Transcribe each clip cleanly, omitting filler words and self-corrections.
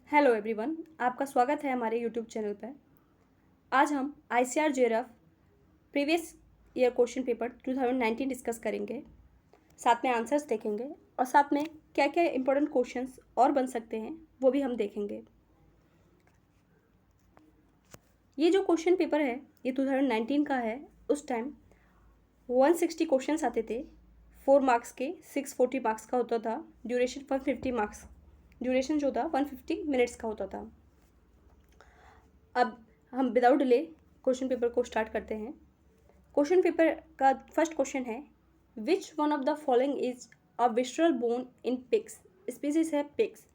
Hello everyone, आपका स्वागत है हमारे यूट्यूब चैनल पर। आज हम ICR JRF previous year question paper 2019 discuss करेंगे, साथ में आंसर्स देखेंगे और साथ में क्या क्या इंपॉर्टेंट क्वेश्चंस और बन सकते हैं वो भी हम देखेंगे। ये जो क्वेश्चन पेपर है ये 2019 का है। उस टाइम 160 क्वेश्चंस आते थे, 4 मार्क्स के, 640 मार्क्स का होता था। ड्यूरेशन 150 मार्क्स, ड्यूरेशन जो था 150 मिनट्स का होता था। अब हम विदाउट डिले क्वेश्चन पेपर को स्टार्ट करते हैं। क्वेश्चन पेपर का फर्स्ट क्वेश्चन है, which one of the following is a विस्ट्रल bone in pigs. Species है पिग्स।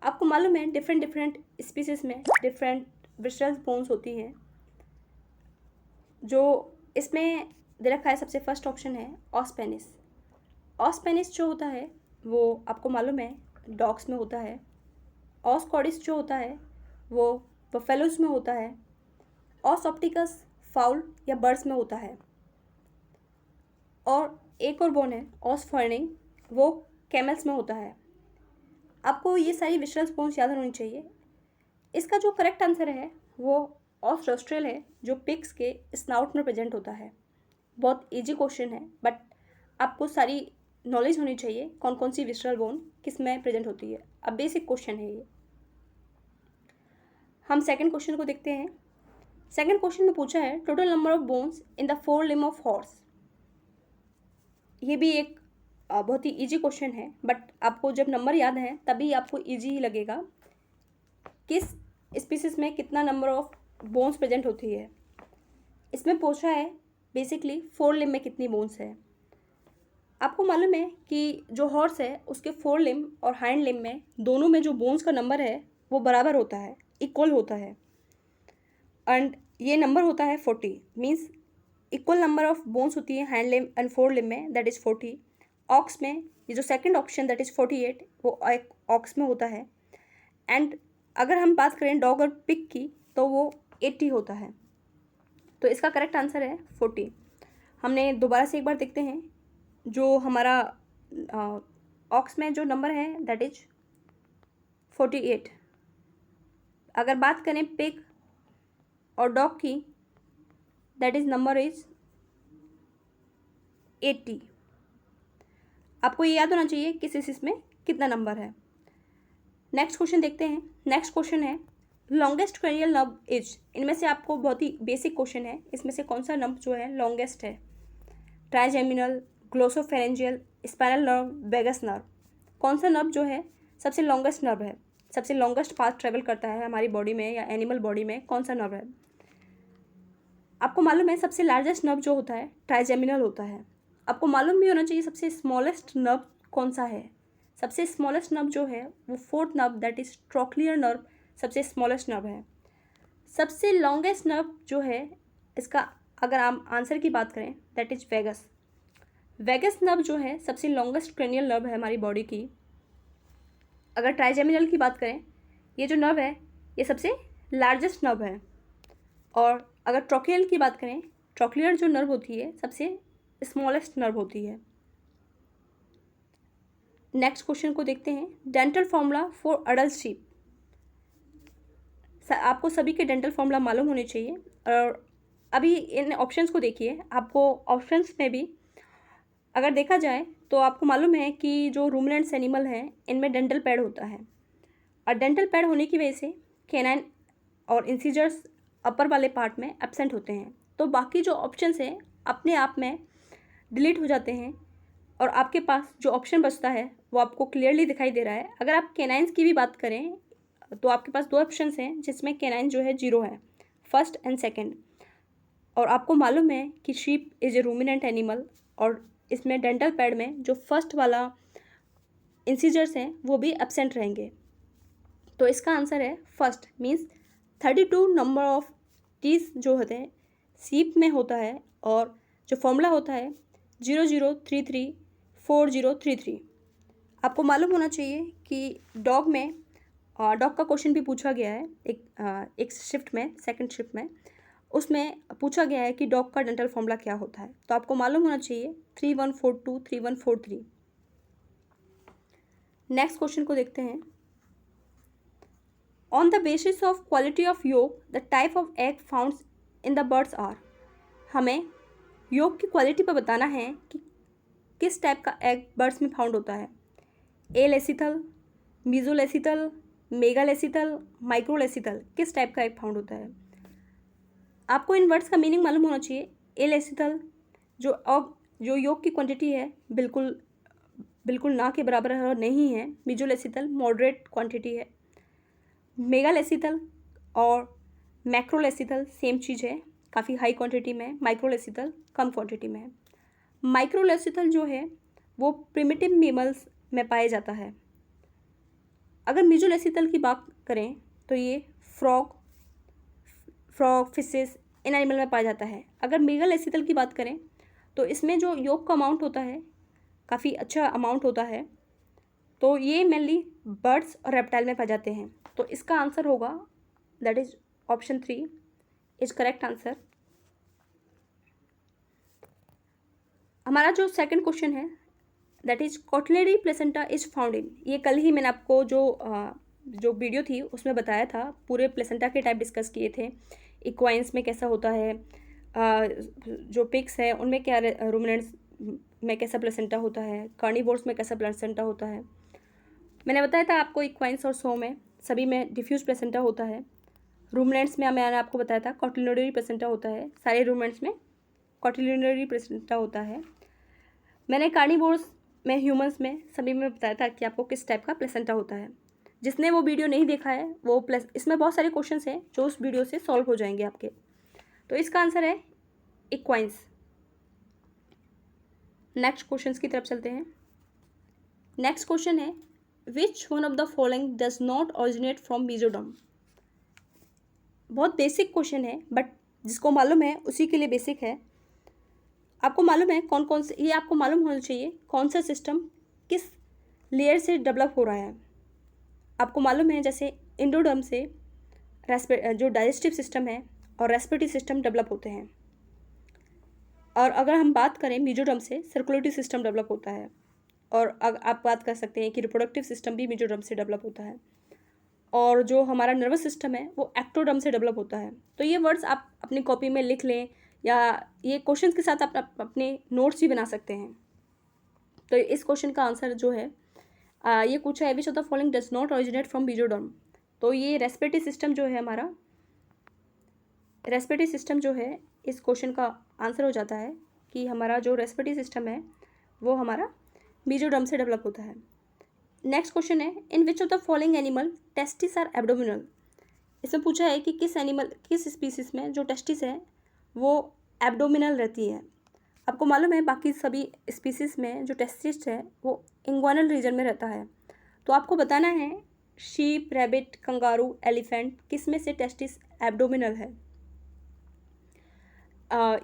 आपको मालूम है डिफरेंट स्पीसीज में डिफरेंट विस्ट्रल बोन्स होती हैं। जो इसमें दे रखा है, सबसे फर्स्ट ऑप्शन है ऑस्पेनिस। ऑस्पेनिस जो होता है वो आपको मालूम है डॉग्स में होता है। ऑस्कॉडिस जो होता है वो बफेलोज में होता है। ऑस ऑप्टिकस फाउल या बर्ड्स में होता है। और एक और बोन है ऑस फर्निंग, वो कैमल्स में होता है। आपको ये सारी विशरल बोन्स याद होनी चाहिए। इसका जो करेक्ट आंसर है वो ऑस रोस्ट्रल है, जो पिग्स के स्नाउट में प्रेजेंट होता है। बहुत इजी क्वेश्चन है, बट आपको सारी नॉलेज होनी चाहिए कौन कौन सी विशरल बोन किस में प्रेजेंट होती है। अब बेसिक क्वेश्चन है ये। हम सेकंड क्वेश्चन को देखते हैं। सेकंड क्वेश्चन में पूछा है, total number of bones in the four limb of horse. ये भी एक बहुत ही इजी क्वेश्चन है, बट आपको जब नंबर याद है तभी आपको इजी ही लगेगा। किस स्पीसीज में कितना नंबर ऑफ बोन्स प्रेजेंट होती है। इसमें पूछा है बेसिकली फोर लिम्ब में कितनी बोन्स है। आपको मालूम है कि जो हॉर्स है उसके फोर लिम्ब और हाइंड लिम्ब में दोनों में जो बोन्स का नंबर है वो बराबर होता है, इक्वल होता है। एंड ये नंबर होता है 40, means equal number of bones होती है hand limb and four limb में, दैट इज़ 40। ऑक्स में ये जो सेकंड ऑप्शन दैट इज़ 48, वो एक ऑक्स में होता है। एंड अगर हम बात करें डॉग और पिग की तो वो 80 होता है। तो इसका करेक्ट आंसर है 40। हमने दोबारा से एक बार देखते हैं। जो हमारा ऑक्स में जो नंबर है दैट इज 48। अगर बात करें पिग और डॉग की, दैट इज नंबर इज 80। आपको ये याद होना चाहिए किस इसमें कितना नंबर है। नेक्स्ट क्वेश्चन देखते हैं। नेक्स्ट क्वेश्चन है, लॉन्गेस्ट क्रेनियल नर्व इज। इनमें से आपको बहुत ही बेसिक क्वेश्चन है, इसमें से कौन सा नर्व जो है लॉन्गेस्ट है। Trigeminal, glossopharyngeal, spinal nerve, vagus nerve. कौन सा नर्व जो है सबसे लॉन्गेस्ट नर्व है, सबसे लॉन्गेस्ट पाथ ट्रेवल करता है हमारी बॉडी में या एनिमल बॉडी में, कौन सा नर्व है। आपको मालूम है सबसे लार्जेस्ट नर्व जो होता है ट्राइजेमिनल होता है। आपको मालूम भी होना चाहिए सबसे स्मॉलेस्ट नर्व कौन सा है। सबसे स्मॉलेस्ट नर्व जो है वो fourth nerve that is trochlear nerve सबसे स्मॉलेस्ट नर्व है। सबसे लॉन्गेस्ट नर्व जो है इसका अगर आप आंसर की बात करें that is vagus. Vagus nerve जो है सबसे लॉन्गेस्ट क्रेनियल नर्व है हमारी बॉडी की। अगर ट्राइजेमिनल की बात करें, ये जो नर्व है ये सबसे लार्जेस्ट नर्व है। और अगर ट्रोक्लियर की बात करें, ट्रोक्लियर जो नर्व होती है सबसे स्मॉलेस्ट नर्व होती है। नेक्स्ट क्वेश्चन को देखते हैं। Dental formula for adult sheep. आपको सभी के डेंटल फॉर्मूला मालूम होने चाहिए। और अभी इन ऑप्शंस को देखिए। आपको ऑप्शंस में भी अगर देखा जाए तो आपको मालूम है कि जो रूमिनेंट्स एनिमल हैं इनमें डेंटल पैड होता है। और डेंटल पैड होने की वजह से कैनाइन और इंसीजर्स अपर वाले पार्ट में एब्सेंट होते हैं। तो बाकी जो ऑप्शंस हैं अपने आप में डिलीट हो जाते हैं और आपके पास जो ऑप्शन बचता है वो आपको क्लियरली दिखाई दे रहा है। अगर आप कैनाइंस की भी बात करें तो आपके पास दो ऑप्शंस हैं जिसमें कैनाइन जो है 0 है, फर्स्ट एंड सेकेंड। और आपको मालूम है कि sheep is a ruminant animal और इसमें डेंटल पैड में जो फर्स्ट वाला इंसीजर्स हैं वो भी एब्सेंट रहेंगे। तो इसका आंसर है first, means 32 number of teeth जो होते हैं सीप में होता है। और जो फॉर्मूला होता है 00334033। आपको मालूम होना चाहिए कि डॉग में डॉग का क्वेश्चन भी पूछा गया है एक शिफ्ट में, सेकंड शिफ्ट में उसमें पूछा गया है कि डॉग का डेंटल फॉर्मूला क्या होता है। तो आपको मालूम होना चाहिए 3142 3143। नेक्स्ट क्वेश्चन को देखते हैं। On the basis of quality of yolk the type of egg found in the birds are. हमें योग की क्वालिटी पर बताना है कि किस टाइप का एग बर्ड्स में फाउंड होता है। एलेसिथल, मीजोलेसिथल, मेगालेसिथल, माइक्रोलेसिथल, किस टाइप का एग फाउंड होता है। आपको इन वर्ड्स का मीनिंग मालूम होना चाहिए। एलेसिथल जो योग की क्वांटिटी है बिल्कुल ना के बराबर है और नहीं है। मीजोलेसिथल मॉडरेट क्वांटिटी है। मेगालेसिथल और मैक्रोलेसिथल सेम चीज़ है, काफ़ी हाई क्वांटिटी में। माइक्रोलेसिथल कम क्वांटिटी में है। माइक्रोलेसिथल जो है वो प्रिमिटिव मेमल्स में पाया जाता है। अगर मीजोलेसिथल की बात करें तो ये फ्रॉग, फिशेस, इन एनिमल में पाया जाता है। अगर मेगालेसिथल की बात करें तो इसमें जो योग का अमाउंट होता है काफ़ी अच्छा अमाउंट होता है। तो ये मेनली बर्ड्स और रेप्टाइल में पाए जाते हैं। तो इसका आंसर होगा that is option 3 is correct answer. हमारा जो सेकंड क्वेश्चन है that is cotyledonary placenta is found in. ये कल ही मैंने आपको जो वीडियो थी उसमें बताया था, पूरे प्लेसेंटा के टाइप डिस्कस किए थे। इक्वाइंस में कैसा होता है, जो पिग्स है उनमें क्या, रूमिनेंट्स में कैसा प्लेसेंटा होता है, कार्निवोर्स में कैसा प्लेसेंटा होता है। मैंने बताया था आपको इक्वाइंस और सो में सभी में डिफ्यूज प्लेसेंटा होता है। रूमिनेंट्स में मैंने आपको बताया था कोटिलिडरी प्लेसेंटा होता है। सारे रूमिनेंट्स में कोटिलिडरी प्लेसेंटा होता है। मैंने कार्निवोर्स में, ह्यूमंस में, सभी में बताया था कि आपको किस टाइप का प्लेसेंटा होता है। जिसने वो वीडियो नहीं देखा है वो इसमें बहुत सारे क्वेश्चंस हैं जो उस वीडियो से सॉल्व हो जाएंगे आपके। तो इसका आंसर है इक्वाइंस। नेक्स्ट क्वेश्चंस की तरफ चलते हैं। नेक्स्ट क्वेश्चन है which one of the following does not originate from Mizoram. बहुत बेसिक क्वेश्चन है बट जिसको मालूम है उसी के लिए बेसिक है। आपको मालूम है कौन कौन से, ये आपको मालूम होना चाहिए कौन सा सिस्टम किस लेयर से डेवलप हो रहा है। आपको मालूम है जैसे इंडोडर्म से जो डाइजेस्टिव सिस्टम है और रेस्पिरेटरी सिस्टम डेवलप होते हैं। और अगर हम बात करें मीजोरम से सर्कुलेटरी सिस्टम डेवलप होता है। और आप बात कर सकते हैं कि रिप्रोडक्टिव सिस्टम भी मीजोरम से डेवलप होता है। और जो हमारा नर्वस सिस्टम है वो एक्टोडर्म से डेवलप होता है। तो ये वर्ड्स आप अपनी कॉपी में लिख लें या ये क्वेश्चन के साथ आप अपने नोट्स भी बना सकते हैं। तो इस क्वेश्चन का आंसर जो है ये पूछा है which of the following does not originate from Mizoram. तो ये रेस्पिरेटरी सिस्टम जो है हमारा, रेस्पिरेटरी सिस्टम जो है इस क्वेश्चन का आंसर हो जाता है कि हमारा जो रेस्पिरेटरी सिस्टम है वो हमारा मीजोरम से डेवलप होता है। नेक्स्ट क्वेश्चन है in which of the following animal testis are abdominal. इसमें पूछा है कि किस स्पीसीज में जो टेस्टिस है वो एब्डोमिनल रहती है। आपको मालूम है बाकी सभी स्पीसीज में जो टेस्टिस है वो इंग्वानल रीजन में रहता है। तो आपको बताना है शीप, रैबिट, कंगारू, एलिफेंट किस में से टेस्टिस एब्डोमिनल है।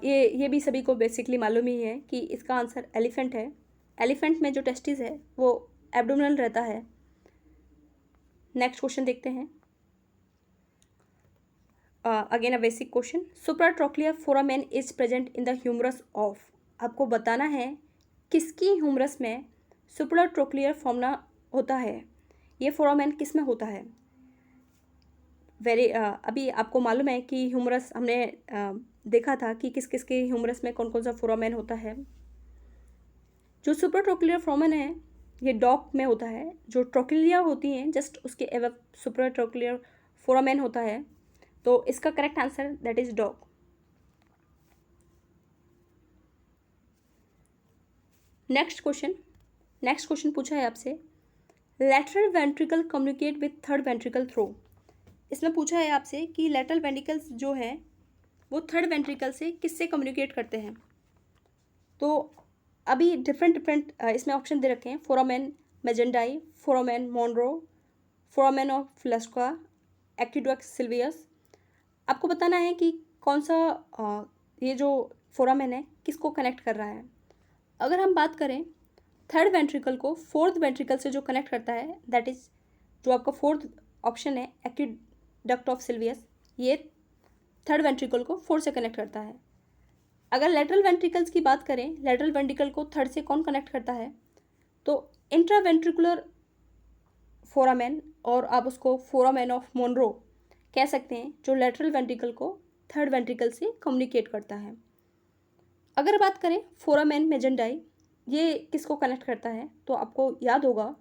ये भी सभी को बेसिकली मालूम ही है कि इसका आंसर एलिफेंट है। एलिफेंट में जो टेस्टिस है वो एब्डोमिनल रहता है। नेक्स्ट क्वेश्चन देखते हैं। Again a basic question supratrochlear foramen is present in the humerus of. आपको बताना है किसकी ह्यूमरस में सुप्राट्रोक्लियर फॉर्मना होता है। ये फोरामेन किस में होता है। अभी आपको मालूम है कि ह्यूमरस हमने देखा था कि किस किस के ह्यूमरस में कौन कौन सा फोरामेन होता है। जो सुप्राट्रोक्लियर फोरामेन है ये डॉग में होता है। जो ट्रोक्लिया होती हैं जस्ट उसके एवं सुप्राट्रोक्लियर फोरामेन होता है। तो इसका correct answer that is dog. Next question पूछा है आपसे lateral ventricle communicate with third ventricle through. इसमें पूछा है आपसे कि लैटरल वेंट्रिकल्स जो है वो थर्ड वेंट्रिकल से किससे कम्युनिकेट करते हैं। तो अभी डिफरेंट इसमें ऑप्शन दे रखे हैं foramen Magendie, foramen Monro, foramen of फ्लेस्का, एक्टिडोक्स सिल्वियस। आपको बताना है कि कौन सा ये जो फोरामेन है किसको कनेक्ट कर रहा है। अगर हम बात करें थर्ड वेंट्रिकल को फोर्थ वेंट्रिकल से जो कनेक्ट करता है दैट इज़ जो आपका फोर्थ ऑप्शन है एक्टिडक्ट ऑफ सिल्वियस, ये थर्ड वेंट्रिकल को फोर्थ से कनेक्ट करता है। अगर लेटरल वेंट्रिकल्स की बात करें, लेटरल वेंट्रिकल को थर्ड से कौन कनेक्ट करता है तो इंट्रावेंट्रिकुलर फोरामेन और आप उसको फोरामेन ऑफ मोनरो कह सकते हैं, जो लेटरल वेंट्रिकल को थर्ड वेंट्रिकल से कम्युनिकेट करता है। अगर बात करें फोरामेन मेजेंडाई, ये किसको कनेक्ट करता है, तो आपको याद होगा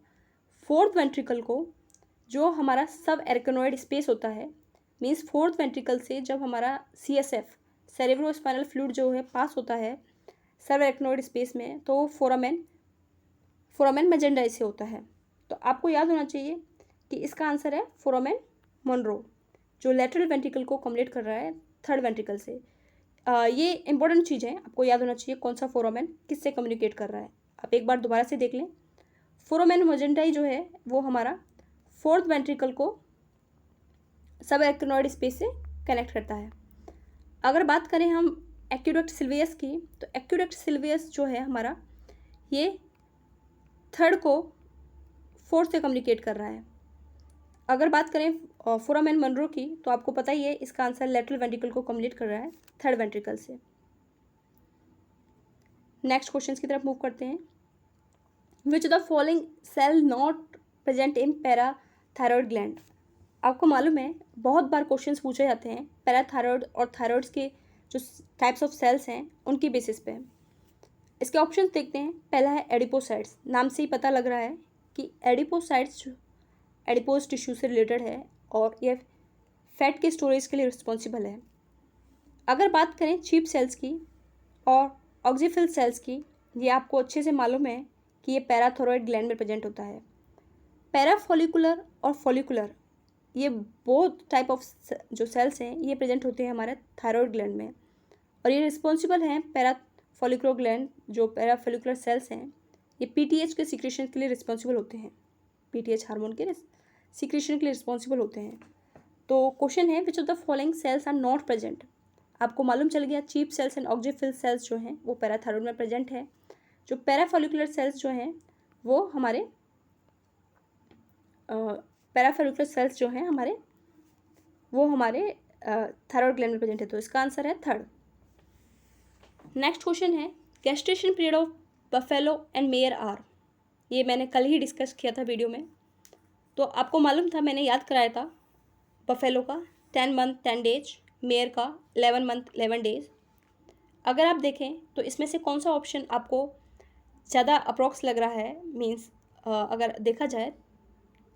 फोर्थ वेंट्रिकल को, जो हमारा सब एर्कनोइड स्पेस होता है, मीन्स फोर्थ वेंट्रिकल से जब हमारा CSF सेरेब्रोस्पाइनल फ्लूइड जो है पास होता है सब एर्कनोइड स्पेस में, तो फोरामेन मेजेंडाई से होता है। तो आपको याद होना चाहिए कि इसका आंसर है फोरामेन मोनरो, जो लेटरल वेंट्रिकल को कम्युनिकेट कर रहा है थर्ड वेंट्रिकल से। ये इंपॉर्टेंट चीज़ है, आपको याद होना चाहिए कौन सा फोरामेन किससे कम्युनिकेट कर रहा है। आप एक बार दोबारा से देख लें, फोरामेन मेजेंडाई जो है वो हमारा फोर्थ वेंट्रिकल को सब एर्कनोइड स्पेस से कनेक्ट करता है। अगर बात करें हम एक्यूडक्ट सिल्वियस की, तो एक्यूडक्ट सिल्वियस जो है हमारा, ये थर्ड को फोर्थ से कम्युनिकेट कर रहा है। अगर बात करें फोरामेन मोनरो की, तो आपको पता ही है इसका आंसर लेटरल वेंट्रिकल को कम्युनिकेट कर रहा है थर्ड वेंट्रिकल से। नेक्स्ट क्वेश्चन की तरफ मूव करते हैं। Which the following cell not present in parathyroid gland. आपको मालूम है बहुत बार क्वेश्चंस पूछे जाते हैं पैराथायरॉयड और थायरॉयड्स के जो टाइप्स ऑफ सेल्स हैं उनकी बेसिस पे। इसके ऑप्शंस देखते हैं। पहला है एडिपोसाइट्स, नाम से ही पता लग रहा है कि एडिपोसाइट्स एडिपोज टिश्यू से रिलेटेड है और ये फैट के स्टोरेज के लिए रिस्पॉन्सिबल है। अगर बात करें चीप सेल्स की और ऑक्सीफिल सेल्स की, ये आपको अच्छे से मालूम है कि ये पैराथायरॉयड ग्लैंड में प्रेजेंट होता है। पैराफोलिकुलर और फॉलिकुलर, ये बोथ टाइप ऑफ जो सेल्स हैं ये प्रेजेंट होते हैं हमारे थायरॉयड ग्लैंड में, और ये रिस्पॉन्सिबल हैं पैराफोलिकुलर ग्लैंड, जो पैराफोलिकुलर सेल्स हैं ये PTH के सिक्रेशन के लिए रिस्पॉन्सिबल होते हैं, PTH हार्मोन के सिक्रेशन के लिए रिस्पॉन्सिबल होते हैं। तो क्वेश्चन है which of the following cells are not present. आपको मालूम चल गया chief cells and oxyphil cells जो हैं वो पैराथायरॉयड में प्रेजेंट है। जो पैराफोलिकुलर सेल्स जो हैं वो हमारे पैराफोलिकुलर सेल्स जो हैं हमारे थायरॉयड ग्लैंड में प्रेजेंट है। तो इसका आंसर है थर्ड। नेक्स्ट क्वेश्चन है gestation period of buffalo and mare are. ये मैंने कल ही डिस्कस किया था वीडियो में। तो आपको मालूम था, मैंने याद कराया था, बफेलो का 10 मंथ 10 डेज, मेयर का 11 मंथ 11 डेज। अगर आप देखें तो इसमें से कौन सा ऑप्शन आपको ज़्यादा अप्रॉक्स लग रहा है, मीन्स अगर देखा जाए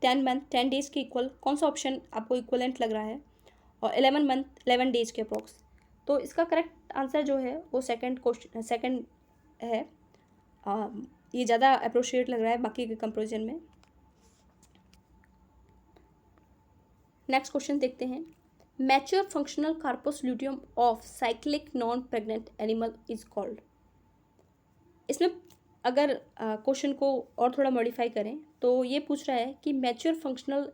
10 मंथ 10 डेज के इक्वल कौन सा ऑप्शन आपको इक्वलेंट लग रहा है, और 11 मंथ 11 डेज के अप्रॉक्स। तो इसका करेक्ट आंसर जो है वो सेकंड है। ये ज़्यादा अप्रोप्रिएट लग रहा है बाकी के कंपेरिजन में। नेक्स्ट क्वेश्चन देखते हैं। Mature functional corpus luteum of cyclic non pregnant animal is called. इसमें अगर क्वेश्चन को और थोड़ा मॉडिफाई करें तो ये पूछ रहा है कि mature functional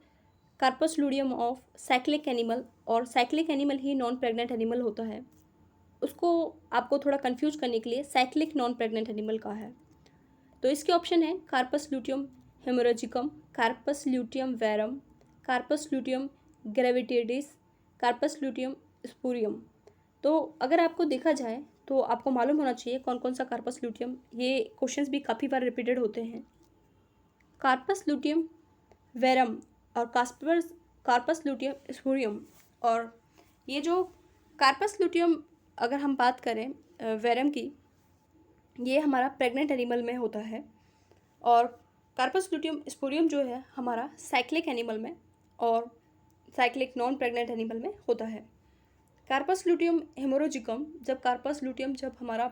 corpus luteum of cyclic animal, और साइक्लिक एनिमल ही नॉन प्रेग्नेंट एनिमल होता है, उसको आपको थोड़ा कंफ्यूज करने के लिए साइक्लिक नॉन प्रेग्नेंट एनिमल का है। तो इसके ऑप्शन है corpus luteum haemorrhagicum, corpus luteum verum, corpus luteum graviditatis, corpus luteum spurium. तो अगर आपको देखा जाए तो आपको मालूम होना चाहिए कौन कौन सा कार्पस ल्यूटियम, ये क्वेश्चंस भी काफ़ी बार रिपीटेड होते हैं। कार्पस ल्यूटियम वेरम और कार्पस ल्यूटियम स्पूरियम। और ये जो कार्पस ल्यूटियम अगर हम बात करें वेरम की, ये हमारा प्रेग्नेंट एनिमल में होता है, और कार्पस ल्यूटियम स्पूरियम जो है हमारा साइक्लिक एनिमल में और साइक्लिक नॉन प्रेग्नेंट एनिमल में होता है। कार्पस ल्यूटियम हेमोरेजिकम, जब हमारा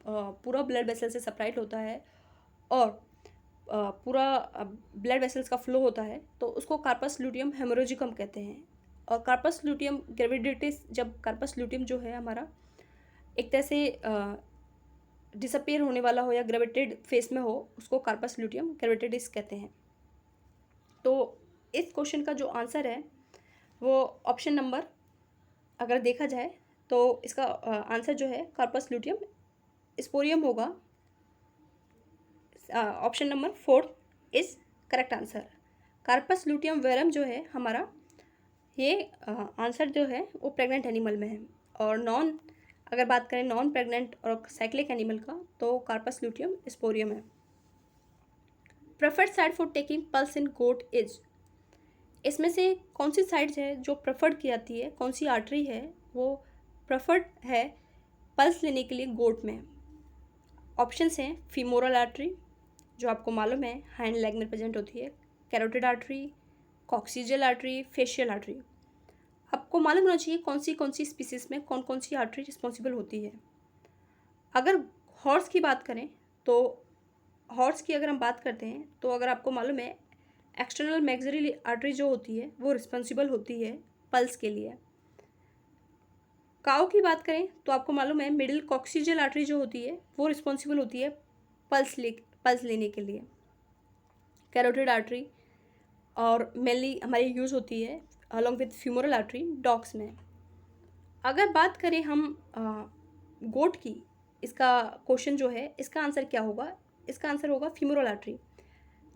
पूरा ब्लड वेसल से सेपरेट होता है और पूरा ब्लड वेसल्स का फ्लो होता है, तो उसको कार्पस ल्यूटियम हेमोरेजिकम कहते हैं। और कार्पस ल्यूटियम ग्रेविडेटिस, जब कार्पस ल्यूटियम जो है हमारा एक तरह से डिसअपियर होने वाला हो या ग्रेविटेड फेस में हो, उसको कार्पस ल्यूटियम ग्रेविटेडिस कहते हैं। तो इस क्वेश्चन का जो आंसर है वो ऑप्शन नंबर, अगर देखा जाए तो इसका आंसर जो है कार्पस ल्यूटियम स्पोरियम होगा। Option number 4 is correct answer. Corpus luteum verum जो है हमारा, ये आंसर जो है वो प्रेग्नेंट एनिमल में है। और अगर बात करें नॉन प्रेग्नेंट और साइक्लिक एनिमल का, तो कार्पस ल्यूटियम स्पोरियम है। Preferred site for taking pulse in goat is. इसमें से कौन सी साइड्स है जो प्रेफर्ड की जाती है, कौन सी आर्टरी है वो प्रेफर्ड है पल्स लेने के लिए गोट में? ऑप्शंस हैं फीमोरल आर्टरी, जो आपको मालूम है हैंड लेग में प्रेजेंट होती है, carotid artery, coccygeal artery, facial artery. आपको मालूम होना चाहिए कौन सी स्पीसीज में कौन कौन सी आर्टरी रिस्पॉन्सिबल होती है। अगर हॉर्स की बात करें तो हॉर्स की अगर हम बात करते हैं तो अगर आपको मालूम है एक्सटर्नल मैक्सिलरी आर्टरी जो होती है वो रिस्पॉन्सिबल होती है पल्स के लिए। काऊ की बात करें तो आपको मालूम है मिडिल कॉक्सिजियल आर्टरी जो होती है वो रिस्पॉन्सिबल होती है पल्स लेने के लिए। कैरोटिड आर्टरी और मेनली हमारी यूज़ होती है along with femoral artery dogs में। अगर बात करें हम गोट की, इसका क्वेश्चन जो है इसका आंसर क्या होगा? इसका आंसर होगा फीमोरल आर्टरी।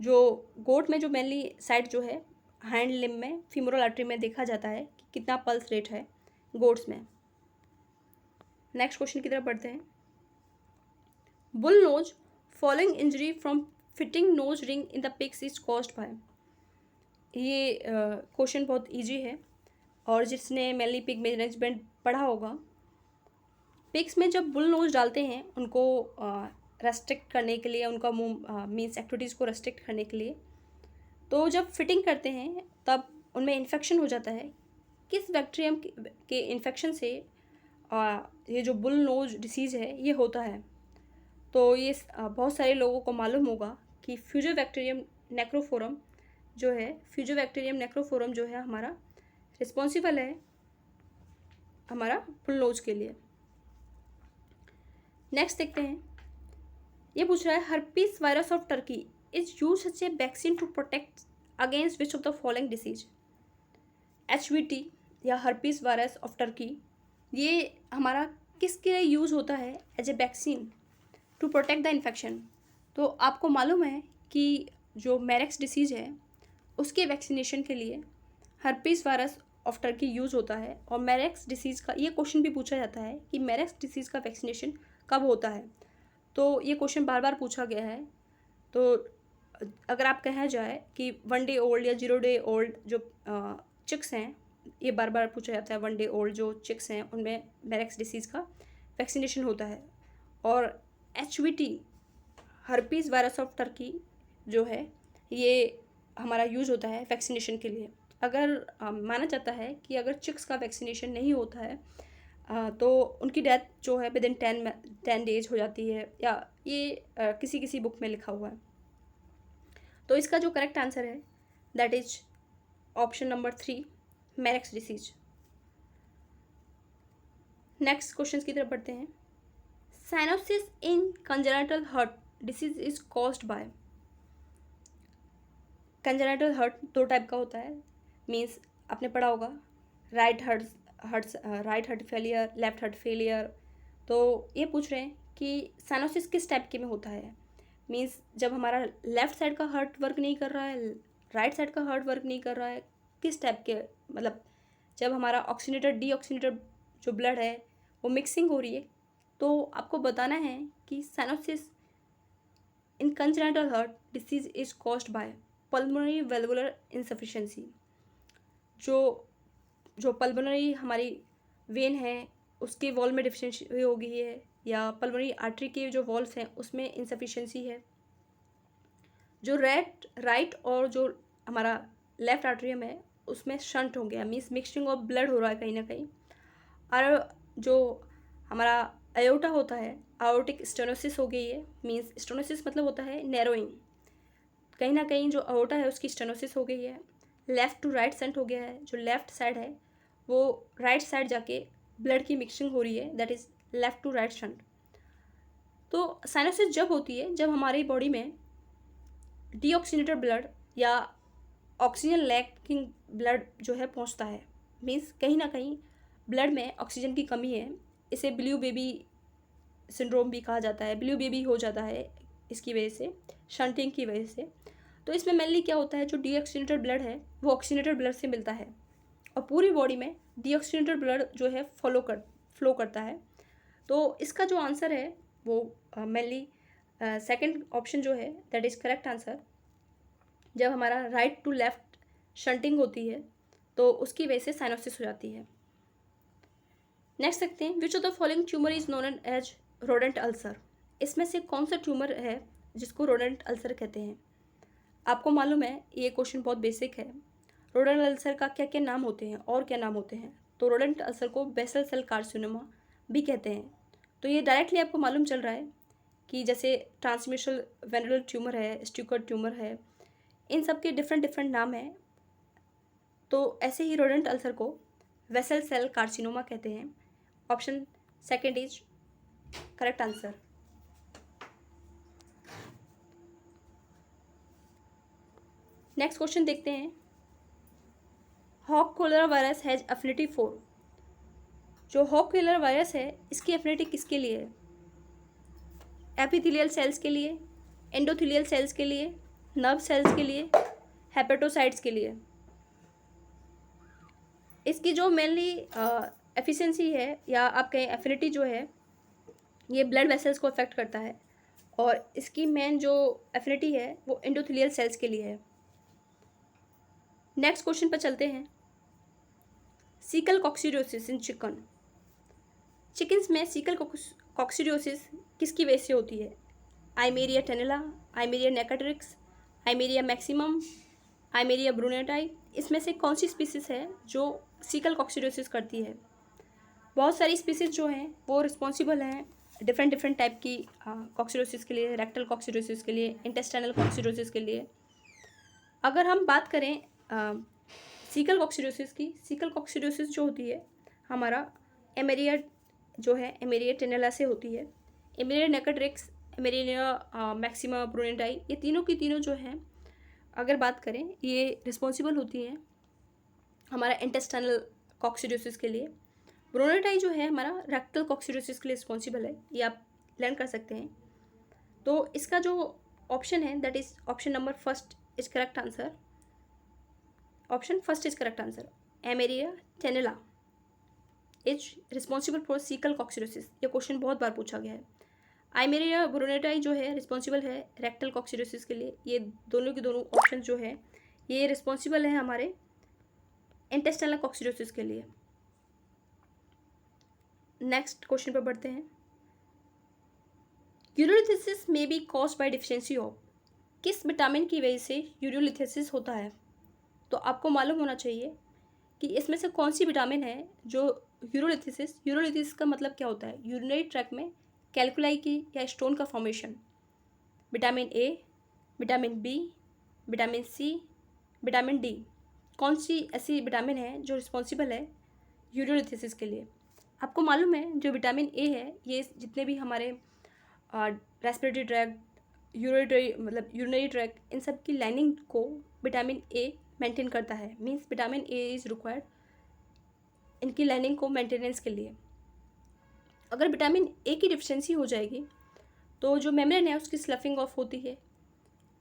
जो गोट में जो मेनली साइड जो है हैंड लिम्ब में फीमोरल आर्टरी में देखा जाता है कि कितना पल्स रेट है गोट्स में। नेक्स्ट क्वेश्चन की तरफ बढ़ते हैं। Bull knows following injury from fitting nose ring in the pigs is caused bye. ये क्वेश्चन बहुत इजी है और जिसने मेनली पिग मैनेजमेंट पढ़ा होगा, पिग्स में जब बुल नोज डालते हैं उनको रेस्ट्रिक्ट करने के लिए, उनका मुंह मीन्स एक्टिविटीज़ को रेस्ट्रिक्ट करने के लिए, तो जब फिटिंग करते हैं तब उनमें इन्फेक्शन हो जाता है। किस बैक्टीरियम के इन्फेक्शन से ये जो बुल नोज डिसीज़ है ये होता है? तो ये बहुत सारे लोगों को मालूम होगा कि फ्यूजोबैक्टीरियम नेक्रोफोरम जो है, फ्यूजोबैक्टीरियम नेक्रोफोरम जो है हमारा रिस्पॉन्सिबल है हमारा बुल नोज के लिए। नेक्स्ट देखते हैं, ये पूछ रहा है herpes virus of turkey is use as a vaccine to protect against which of the following disease? HVT या हर्पीस वायरस ऑफ टर्की ये हमारा किसके लिए यूज़ होता है as a vaccine to protect the infection? तो आपको मालूम है कि जो मैरेक्स डिसीज़ है उसके वैक्सीनेशन के लिए herpes virus of Turkey use होता है। और मैरेक्स डिसीज़ का ये क्वेश्चन भी पूछा जाता है कि मैरेक्स डिसीज़ का वैक्सीनेशन कब होता है, तो ये क्वेश्चन बार बार पूछा गया है। तो अगर आप कहा जाए कि 1 डे ओल्ड या 0 डे ओल्ड जो चिक्स हैं, ये बार बार पूछा जाता है, 1 डे ओल्ड जो चिक्स हैं उनमें मैरेक्स डिसीज़ का वैक्सीनेशन होता है। और HVT herpes virus of Turkey जो है ये हमारा यूज़ होता है वैक्सीनेशन के लिए। अगर माना जाता है कि अगर चिक्स का वैक्सीनेशन नहीं होता है तो उनकी डेथ जो है विदिन 10 डेज हो जाती है, या ये किसी बुक में लिखा हुआ है। तो इसका जो करेक्ट आंसर है that is option number 3, Marek's disease. Next question की तरफ बढ़ते हैं। Cyanosis in congenital heart disease is caused by. Congenital heart 2 type का होता है, मीन्स आपने पढ़ा होगा right heart failure, left heart failure. तो ये पूछ रहे हैं कि साइनोसिस किस टाइप के में होता है, मीन्स जब हमारा लेफ़्ट साइड का हार्ट वर्क नहीं कर रहा है, राइट साइड का हार्ट वर्क नहीं कर रहा है, किस टाइप के, मतलब जब हमारा ऑक्सीनेटेड डीऑक्सीनेटेड जो ब्लड है वो मिक्सिंग हो रही है, तो आपको बताना है कि cyanosis in congenital heart disease is caused bye pulmonary valvular insufficiency. जो पल्मोनरी हमारी वेन है उसके वॉल में डिफिशिएंसी हो गई है, या पल्मोनरी आर्टरी के जो वॉल्स हैं उसमें इनसफिशिएंसी है। जो राइट और जो हमारा लेफ्ट आर्टरियम है उसमें शंट हो गया, मीन्स मिक्सिंग ऑफ ब्लड हो रहा है कहीं ना कहीं। और जो हमारा अयोटा होता है, आयोटिक स्टेनोसिस हो गई है, मीन्स स्टेनोसिस मतलब होता है नैरोइंग, कहीं ना कहीं जो अयोटा है उसकी स्टेनोसिस हो गई है। लेफ़्ट टू राइट सेंट हो गया है, जो लेफ़्ट साइड है वो राइट साइड जाके ब्लड की मिक्सिंग हो रही है, that is left to right shunt. तो साइनोसिस जब होती है जब हमारी बॉडी में डीऑक्सीनेटेड ब्लड या ऑक्सीजन लैकिंग ब्लड जो है पहुंचता है, मीन्स कहीं ना कहीं ब्लड में ऑक्सीजन की कमी है। इसे ब्लू बेबी सिंड्रोम भी कहा जाता है, ब्लू बेबी हो जाता है इसकी वजह से, शंटिंग की वजह से। तो इसमें मेनली क्या होता है, जो डीऑक्सीनेटेड ब्लड है वो ऑक्सीनेटेड ब्लड से मिलता है और पूरी बॉडी में डीऑक्सीनेटेड ब्लड जो है फ्लो करता है। तो इसका जो आंसर है वो मेनली सेकंड ऑप्शन जो है दैट इज़ करेक्ट आंसर। जब हमारा राइट टू लेफ़्ट शंटिंग होती है, तो उसकी वजह से साइनोसिस हो जाती है। नेक्स्ट देखते हैं, which of the following tumour is known as rodent ulcer. इसमें से कौन सा ट्यूमर है जिसको रोडेंट अल्सर कहते हैं। आपको मालूम है ये क्वेश्चन बहुत बेसिक है, रोडेंट अल्सर का क्या क्या नाम होते हैं और क्या नाम होते हैं। तो रोडेंट अल्सर को बेसल सेल कार्सिनोमा भी कहते हैं। तो ये डायरेक्टली आपको मालूम चल रहा है कि जैसे ट्रांसमिशनल वेनरल ट्यूमर है, स्ट्यूकर ट्यूमर है, इन सब के डिफरेंट डिफरेंट नाम हैं। तो ऐसे ही रोडेंट अल्सर को वेसल सेल कार्सिनोमा कहते हैं। Option second is correct answer. Next question देखते हैं, hog cholera virus has affinity for. जो हॉक कोलेरा वायरस है इसकी एफिनिटी किसके लिए है। एपिथेलियल सेल्स के लिए, एंडोथेलियल सेल्स के लिए, नर्व सेल्स के लिए, हेपेटोसाइट्स के लिए। इसकी जो मेनली एफिशिएंसी है या आप कहें एफिनिटी जो है, ये ब्लड वेसल्स को अफेक्ट करता है और इसकी मेन जो एफिनिटी है वो एंडोथेलियल सेल्स के लिए है। नेक्स्ट क्वेश्चन पर चलते हैं, सीकल कॉक्सीडियोसिस इन चिकन। चिकन्स में सीकल कॉक्सीडियोसिस किसकी वजह से होती है। आइमेरिया टेनेला, आइमेरिया नेकाट्रिक्स, आइमेरिया मैक्सिमम, आइमेरिया ब्रूनेटाई। इसमें से कौन सी स्पीसीज है जो सीकल कॉक्सीडियोसिस करती है। बहुत सारी स्पीसीज जो हैं वो रिस्पॉन्सिबल हैं डिफरेंट डिफरेंट टाइप की कॉक्सीडियोसिस के लिए, रेक्टल कॉक्सीडियोसिस के लिए, इंटेस्टाइनल कॉक्सीडियोसिस के लिए। अगर हम बात करें सीकल कॉक्सीडियोसिस की, सीकल कॉक्सीडियोसिस जो होती है हमारा एमेरिया जो है एमेरिया टेनेला से होती है। एमेरिया नेकाट्रिक्स, एमेरिया मैक्सिमा ब्रूनेटाई, ये तीनों की तीनों जो हैं अगर बात करें ये रिस्पॉन्सिबल होती हैं हमारा इंटेस्टाइनल कॉक्सीडियोसिस के लिए। ब्रूनेटाई जो है हमारा रेक्टल कॉक्सीडियोसिस के लिए रिस्पॉन्सिबल है, ये आप लर्न कर सकते हैं। तो इसका जो ऑप्शन है that is option number first is correct answer. Option first is correct answer. Eimeria tenella is responsible for caecal coccidiosis. ये क्वेश्चन बहुत बार पूछा गया है। आइमेरिया ब्रूनेटाई जो है रिस्पॉन्सिबल है रेक्टल कॉक्सीडियोसिस के लिए। ये दोनों के दोनों ऑप्शन जो है ये रिस्पॉन्सिबल है हमारे इंटेस्टाइनल कॉक्सीडियोसिस के लिए। नेक्स्ट क्वेश्चन पर बढ़ते हैं, urolithiasis may be caused by deficiency of. किस विटामिन की वजह से यूरियोलिथिसिस होता है। तो आपको मालूम होना चाहिए कि इसमें से कौन सी विटामिन है जो यूरियोलिथिसिस का मतलब क्या होता है, यूरिनरी ट्रैक्ट में कैल्कुलाई की या स्टोन का formation. Vitamin A, vitamin B, vitamin C, vitamin D, कौन सी ऐसी विटामिन है जो रिस्पॉन्सिबल है यूरियोलिथिसिस के लिए। आपको मालूम है जो विटामिन ए है ये जितने भी हमारे रेस्पिरेटरी ट्रैक्ट, यूरिनरी ट्रैक्ट, इन सब की लाइनिंग को विटामिन ए मेंटेन करता है। Means vitamin A is required इनकी लाइनिंग को मेंटेनेंस के लिए। अगर विटामिन ए की डिफिशिएंसी हो जाएगी तो जो मेम्ब्रेन है उसकी स्लफिंग ऑफ होती है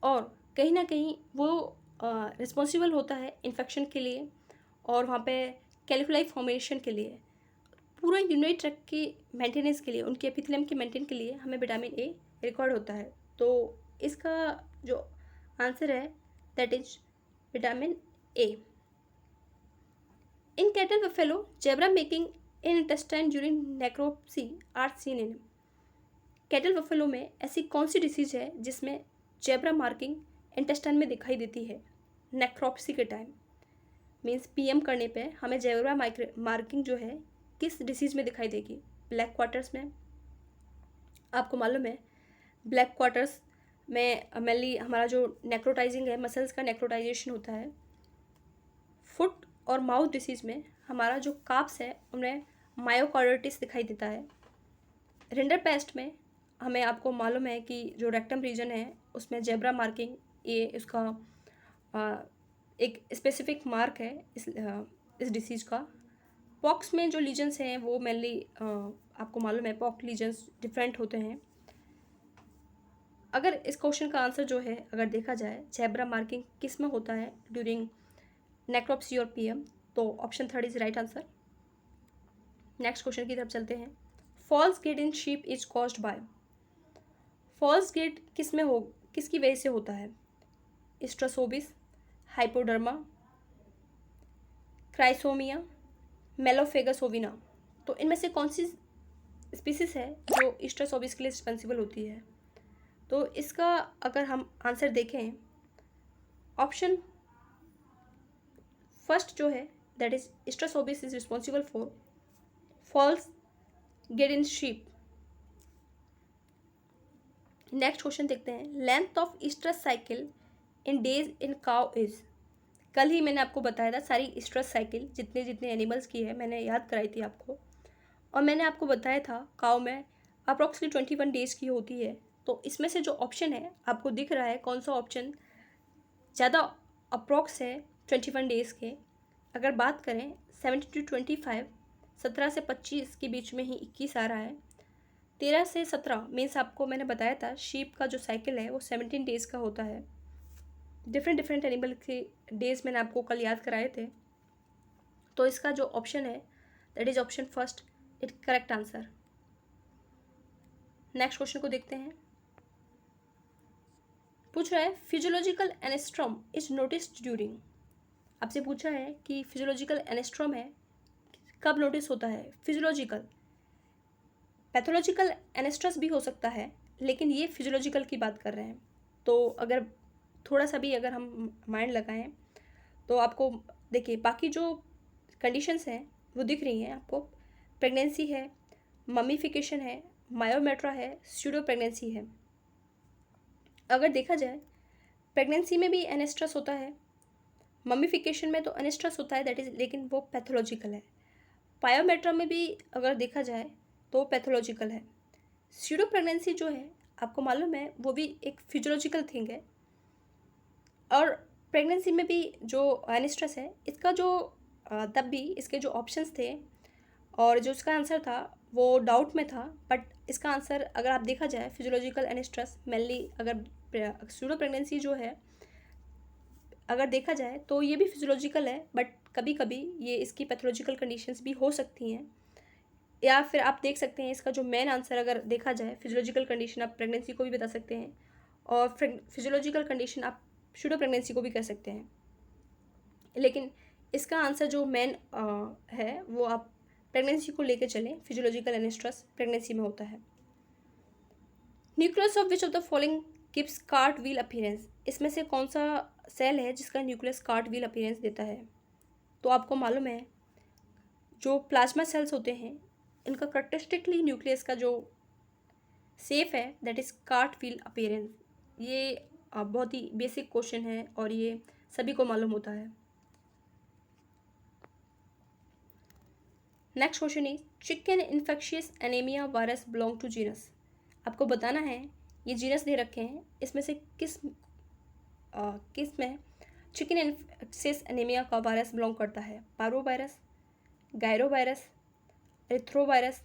और कहीं ना कहीं वो रिस्पॉन्सिबल होता है इन्फेक्शन के लिए और वहाँ पे कैल्कुलाई फॉर्मेशन के लिए। पूरा यूरिनरी ट्रैक्ट की मेंटेनेंस के लिए, उनके एपिथेलियम के मेंटेन के लिए हमें विटामिन ए रिक्वायर्ड होता है। तो इसका जो आंसर है that is vitamin A. In cattle buffalo zebra markings in intestine during necropsy are seen in. Cattle buffalo में ऐसी कौन सी डिसीज है जिसमें जेब्रा मार्किंग इंटेस्टाइन में दिखाई देती है नेक्रोप्सी के टाइम। मीन्स पीएम करने पे हमें जेब्रा मार्किंग जो है किस डिसीज में दिखाई देगी, ब्लैक क्वार्टर्स में। आपको मालूम है ब्लैक क्वार्टर्स में मेनली हमारा जो नेक्रोटाइजिंग है, मसल्स का नेक्रोटाइजेशन होता है। फुट और माउथ डिसीज में हमारा जो काप्स है उनमें मायोकार्डिटिस दिखाई देता है। रिंडर पेस्ट में हमें आपको मालूम है कि जो रेक्टम रीजन है उसमें जेब्रा मार्किंग ये उसका एक स्पेसिफिक मार्क है इस डिसीज का। पॉक्स में जो लीजन्स हैं वो मेनली आपको मालूम है पॉक्स लीजन्स डिफरेंट होते हैं। अगर इस क्वेश्चन का आंसर जो है अगर देखा जाए जेब्रा मार्किंग किस में होता है ड्यूरिंग नेक्रोप्सी और पीएम, तो option third is right answer. Next question की तरफ चलते हैं, false gate in sheep is caused by. False gait किस में हो, किसकी वजह से होता है, स्ट्रेसोबिस, हाइपोडर्मा, क्राइसोमिया, मेलोफेगस ओविना। तो इनमें से कौन सी स्पीसीज है जो ईस्टर सोबिस के लिए रिस्पॉन्सिबल होती है? तो इसका अगर हम आंसर देखें, ऑप्शन फर्स्ट जो है दैट इज ईस्टर सोबिस is responsible for false gate in sheep. Next question देखते हैं, length of oestrous cycle in days in cow is. कल ही मैंने आपको बताया था सारी ईस्ट्रस साइकिल जितने जितने एनिमल्स की है मैंने याद कराई थी आपको, और मैंने आपको बताया था काउ में अप्रॉक्सीमेटली 21 डेज़ की होती है। तो इसमें से जो ऑप्शन है आपको दिख रहा है कौन सा ऑप्शन ज़्यादा अप्रॉक्स है 21 डेज़ के। अगर बात करें 17 to 25, 17 से 25 के बीच में ही 21 आ रहा है। 13 से 17 मीन्स आपको मैंने बताया था शीप का जो साइकिल है वो 17 डेज़ का होता है। डिफरेंट एनिमल के डेज़ मैंने आपको कल याद कराए थे। तो इसका जो ऑप्शन है that is option first it correct answer. Next question को देखते हैं, पूछ रहा है फिजियोलॉजिकल एनेस्ट्रॉम इज नोटिस्ड ड्यूरिंग। आपसे पूछा है कि फिजियोलॉजिकल एनेस्ट्रॉम है कब नोटिस होता है। फिजियोलॉजिकल, पैथोलॉजिकल एनेस्ट्रस भी हो सकता है, लेकिन ये फिजियोलॉजिकल की बात कर रहे हैं। तो अगर थोड़ा सा भी अगर हम माइंड लगाएं तो आपको देखिए बाकी जो कंडीशंस हैं वो दिख रही हैं आपको। प्रेगनेंसी है, ममीफिकेशन है, मायोमेट्रा है, स्यूडो प्रेगनेंसी है। अगर देखा जाए प्रेगनेंसी में भी एनेस्ट्रस होता है, ममीफिकेशन में तो एनेस्ट्रस होता है दैट इज, लेकिन वो पैथोलॉजिकल है। पायोमेट्रा में भी अगर देखा जाए तो पैथोलॉजिकल है। स्यूडो प्रेगनेंसी जो है आपको मालूम है वो भी एक फिजियोलॉजिकल थिंग है। और प्रेगनेंसी में भी जो एनेस्ट्रस है इसका जो तब भी इसके जो ऑप्शंस थे और जो इसका आंसर था वो डाउट में था, बट इसका आंसर अगर आप देखा जाए फिजियोलॉजिकल एनेस्ट्रस मेनली। अगर स्यूडो प्रेगनेंसी जो है अगर देखा जाए तो ये भी फिजियोलॉजिकल है, बट कभी कभी ये इसकी पैथोलॉजिकल कंडीशंस भी हो सकती हैं। या फिर आप देख सकते हैं इसका जो मेन आंसर अगर देखा जाए फिजियोलॉजिकल कंडीशन आप प्रेगनेंसी को भी बता सकते हैं, और फिजियोलॉजिकल कंडीशन आप स्यूडो प्रेगनेंसी को भी कह सकते हैं। लेकिन इसका आंसर जो मेन है वो आप प्रेगनेंसी को लेकर चलें, फिजियोलॉजिकल एनेस्ट्रस प्रेगनेंसी में होता है। Nucleus of which of the following gives cart wheel appearance. इसमें से कौन सा सेल है जिसका न्यूक्लियस कार्ट व्हील अपीयरेंस देता है? तो आपको मालूम है जो प्लाज्मा सेल्स होते हैं इनका करेक्टरिस्टिकली न्यूक्लियस का जो सेफ है that is cart wheel appearance. ये बहुत ही बेसिक क्वेश्चन है और ये सभी को मालूम होता है। Next question is chicken infectious anaemia virus belong to genus. आपको बताना है ये जीनस दे रखे हैं इसमें से किस में चिकन इन्फेक्शियस एनीमिया का वायरस बिलोंग करता है। पारो वायरस, गायरो वायरस, एरिथ्रोवायरस,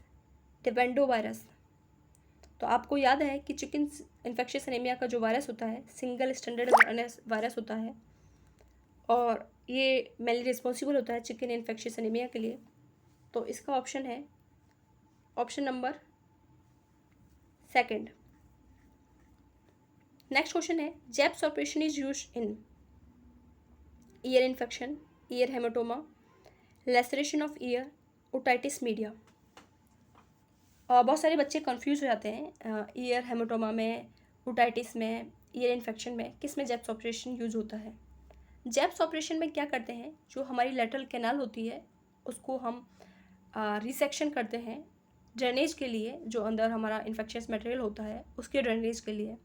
टेपेंडो वायरस। तो आपको याद है कि चिकन इन्फेक्शियस एनीमिया का जो वायरस होता है सिंगल स्टैंडर्ड वायरस होता है और ये मेनली रिस्पॉन्सिबल होता है चिकन इन्फेक्शियस एनीमिया के लिए। तो इसका ऑप्शन है option number second. Next question is Zepp's operation is used in ear infection, ear haematoma, laceration of ear, otitis media. बहुत सारे बच्चे कंफ्यूज हो जाते हैं ईयर हेमाटोमा में, ओटाइटिस में, ईयर इन्फेक्शन में किस में जेप्स ऑपरेशन यूज होता है। जेप्स ऑपरेशन में क्या करते हैं, जो हमारी लेटरल कैनाल होती है उसको हम रिसेक्शन करते हैं ड्रेनेज के लिए, जो अंदर हमारा इन्फेक्शियस मटेरियल होता है उसके ड्रेनेज के लिए,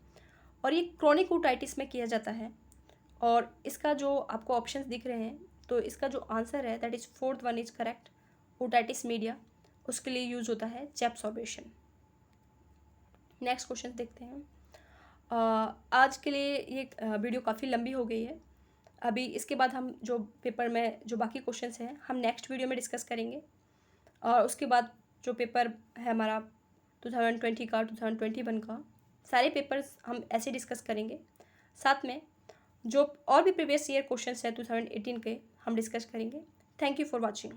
और ये क्रोनिक ओटाइटिस में किया जाता है। और इसका जो आपको ऑप्शंस दिख रहे हैं तो इसका जो आंसर है that is fourth one is correct, otitis media, उसके लिए यूज होता है जेप्स ऑपरेशन। नेक्स्ट क्वेश्चन देखते हैं। आज के लिए ये वीडियो काफ़ी लंबी हो गई है। अभी इसके बाद हम जो पेपर में जो बाकी क्वेश्चंस हैं हम नेक्स्ट वीडियो में डिस्कस करेंगे, और उसके बाद जो पेपर है हमारा 2020 का, 2021 का, सारे पेपर्स हम ऐसे डिस्कस करेंगे। साथ में जो और भी प्रीवियस ईयर क्वेश्चंस है 2018 के हम डिस्कस करेंगे। Thank you for watching.